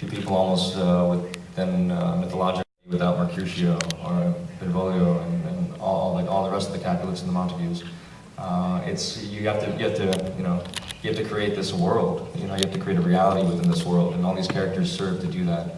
two people almost within mythologically without Mercutio or Benvolio and all the rest of the Capulets and the Montagues. It's you have to create this world. You have to create a reality within this world, and all these characters serve to do that.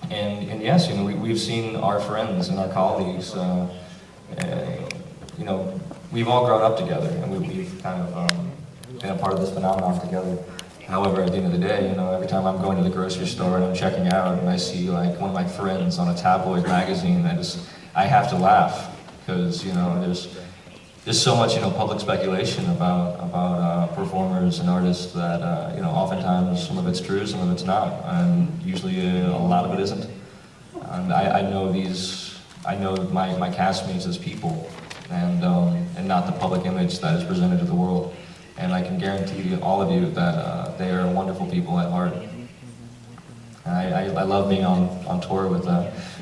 And yes, we've seen our friends and our colleagues. We've all grown up together, and we've kind of been a part of this phenomenon together. However, at the end of the day, every time I'm going to the grocery store and I'm checking out and I see like one of my friends on a tabloid magazine, I have to laugh because there's so much public speculation about performers and artists that oftentimes some of it's true, some of it's not, and usually a lot of it isn't. And I know my castmates as people, and not the public image that is presented to the world. And I can guarantee all of you that they are wonderful people at heart. And I love being on tour with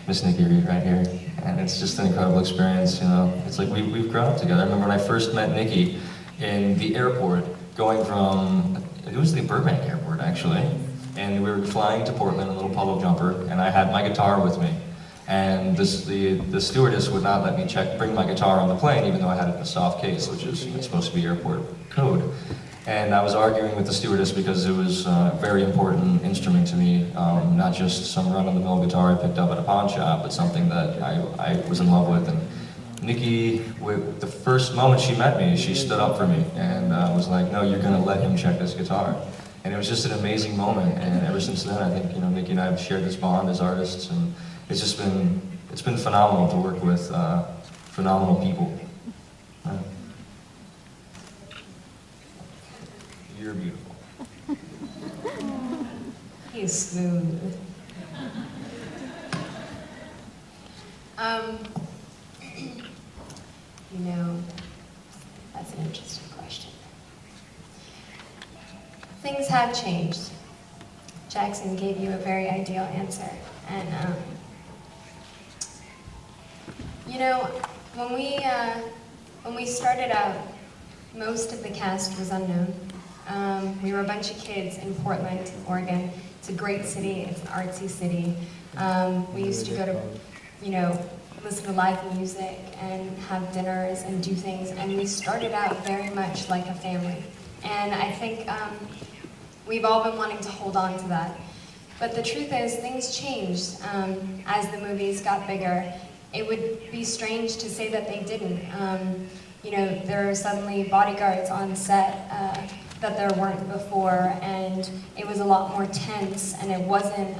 Miss Nikki right here, and it's just an incredible experience. It's like we've grown up together. I remember when I first met Nikki in the airport, going from it was the Burbank airport actually, and we were flying to Portland, a little puddle jumper, and I had my guitar with me. And the stewardess would not let me bring my guitar on the plane, even though I had it in a soft case, which is supposed to be airport code. And I was arguing with the stewardess because it was a very important instrument to me, not just some run-of-the-mill guitar I picked up at a pawn shop, but something that I was in love with. And Nikki, the first moment she met me, she stood up for me and was like, "No, you're going to let him check this guitar." And it was just an amazing moment. And ever since then, I think Nikki and I have shared this bond as artists, and it's been phenomenal to work with phenomenal people. You're beautiful. He's smooth. That's an interesting question. Things have changed. Jackson gave you a very ideal answer. And, when we started out, most of the cast was unknown. We were a bunch of kids in Portland, Oregon. It's a great city, it's an artsy city. We used to go to, listen to live music and have dinners and do things, and we started out very much like a family. And I think we've all been wanting to hold on to that. But the truth is, things changed as the movies got bigger. It would be strange to say that they didn't. There are suddenly bodyguards on set that there weren't before, and it was a lot more tense, and it wasn't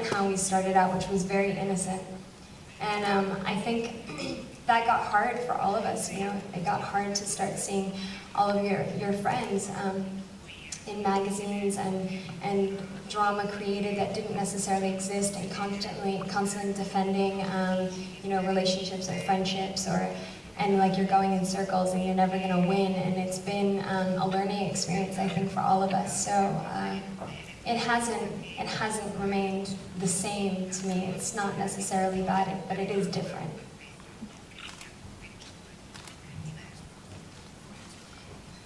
how we started out, which was very innocent. And I think that got hard for all of us. It got hard to start seeing all of your friends in magazines and drama created that didn't necessarily exist, and constantly defending relationships or friendships, and like you're going in circles and you're never going to win. And it's been a learning experience, I think, for all of us. So it hasn't remained the same to me. It's not necessarily bad, but it is different.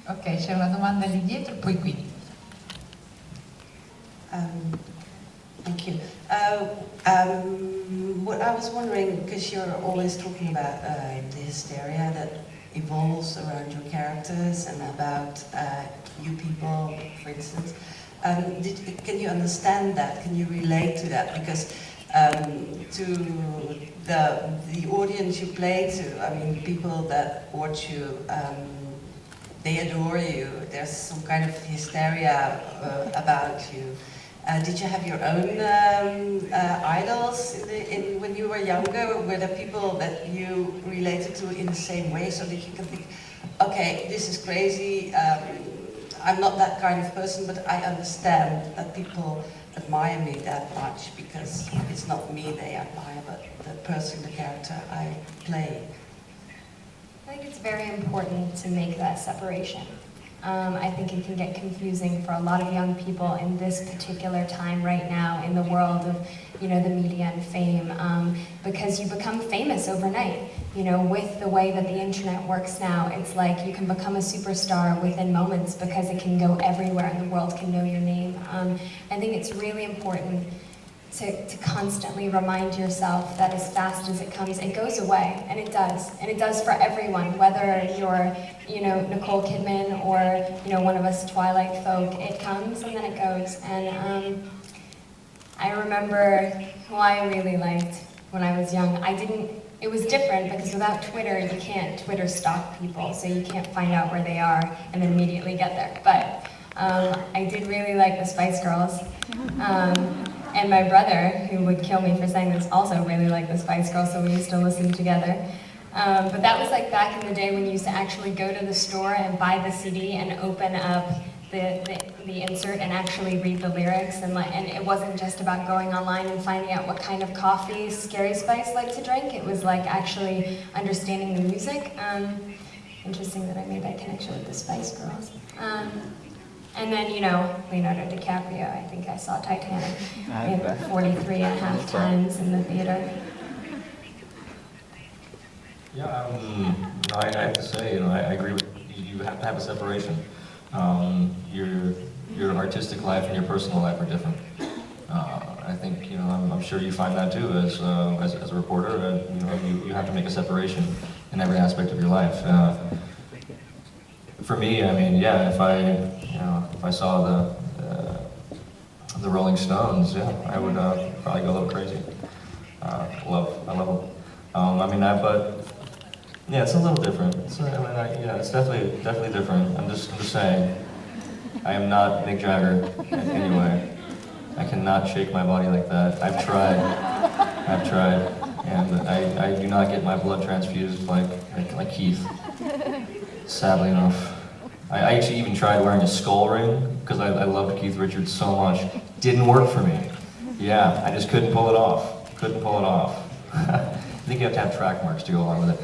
Ok, c'è una domanda lì dietro, poi qui. Thank you. What I was wondering, because you're always talking about the hysteria that evolves around your characters and about you people, for instance, can you understand that? Can you relate to that? Because to the audience you play to, people that watch you, they adore you. There's some kind of hysteria about you. Did you have your own idols when you were younger? Were there people that you related to in the same way, so that you can think, okay, this is crazy, I'm not that kind of person, but I understand that people admire me that much, because it's not me they admire, but the person, the character I play. I think it's very important to make that separation. I think it can get confusing for a lot of young people in this particular time right now in the world of, the media and fame, because you become famous overnight. With the way that the internet works now, it's like you can become a superstar within moments because it can go everywhere and the world can know your name. I think it's really important to constantly remind yourself that as fast as it comes, it goes away, and it does. And it does for everyone, whether you're, Nicole Kidman or, one of us Twilight folk. It comes and then it goes. And I remember who I really liked when I was young. It was different because without Twitter, you can't Twitter stalk people, so you can't find out where they are and then immediately get there. But I did really like the Spice Girls. And my brother, who would kill me for saying this, also really liked the Spice Girls, so we used to listen together. But that was like back in the day when you used to actually go to the store and buy the CD and open up the insert and actually read the lyrics, and it wasn't just about going online and finding out what kind of coffee Scary Spice liked to drink. It was like actually understanding the music. Interesting that I made that connection with the Spice Girls. And then, Leonardo DiCaprio, I think I saw Titanic 43 and a half times in the theater. Yeah, I have to say, I agree with you. You have to have a separation. Your artistic life and your personal life are different. I think, I'm sure you find that too as a reporter. You have to make a separation in every aspect of your life. For me, if I saw the Rolling Stones, I would probably go a little crazy. I love them. But yeah, it's a little different. It's definitely different. I'm just saying, I am not Mick Jagger in any way. I cannot shake my body like that. I've tried, and I do not get my blood transfused like Keith. Sadly enough. I actually even tried wearing a skull ring because I loved Keith Richards so much. Didn't work for me. Yeah, I just couldn't pull it off. I think you have to have track marks to go along with it.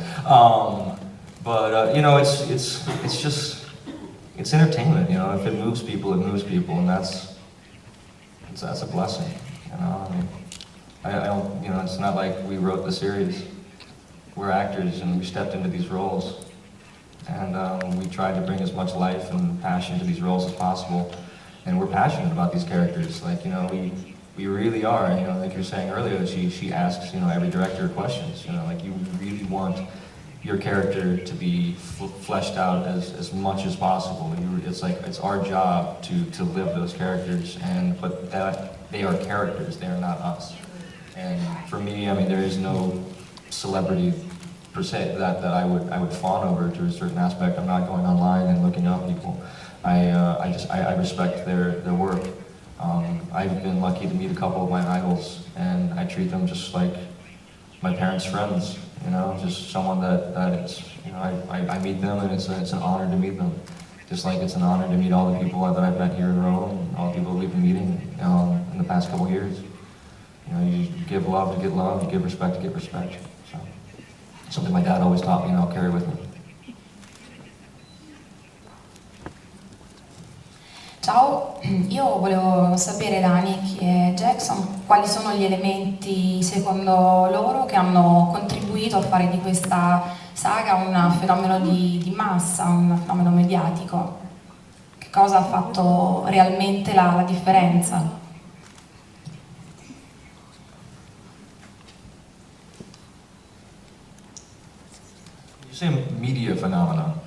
It's entertainment. If it moves people, and that's a blessing. I don't. It's not like we wrote the series. We're actors, and we stepped into these roles. And we tried to bring as much life and passion to these roles as possible. And we're passionate about these characters. We really are. Like you were saying earlier, she asks, every director questions. You really want your character to be fleshed out as much as possible. It's our job to live those characters, but that they are characters, they are not us. And for me, there is no celebrity per se that I would fawn over to a certain aspect. I'm not going online and looking up people. I respect their work. I've been lucky to meet a couple of my idols, and I treat them just like my parents' friends. Just someone that it's I meet them, and it's an honor to meet them. Just like it's an honor to meet all the people that I've met here in Rome, and all the people we've been meeting in the past couple of years. You give love to get love, you give respect to get respect. So. Something my dad always taught me, and I'll carry with me. Ciao, io volevo sapere da Nikki e Jackson quali sono gli elementi secondo loro che hanno contribuito a fare di questa saga un fenomeno di massa, un fenomeno mediatico. Che cosa ha fatto realmente la differenza? You say media phenomenon.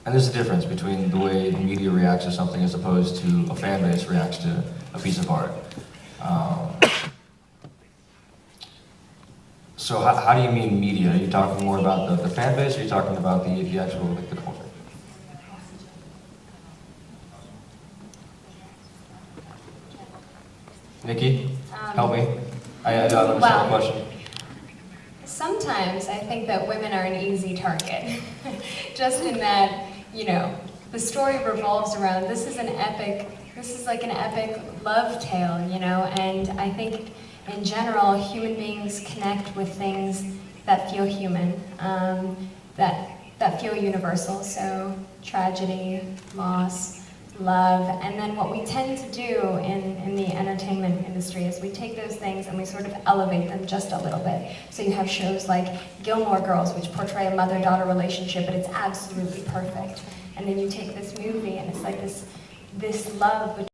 And there's a difference between the way the media reacts to something as opposed to a fan base reacts to a piece of art. So how do you mean media? Are you talking more about the fan base, or are you talking about the actual the culture? Nikki, help me. I don't understand the question. Sometimes I think that women are an easy target, just in that, the story revolves around, this is like an epic love tale, and I think in general, human beings connect with things that feel human, that that feel universal. So tragedy, loss, love, and then what we tend to do in the entertainment industry is we take those things and we sort of elevate them just a little bit. So you have shows like Gilmore Girls, which portray a mother-daughter relationship, but it's absolutely perfect. And then you take this movie and it's like this love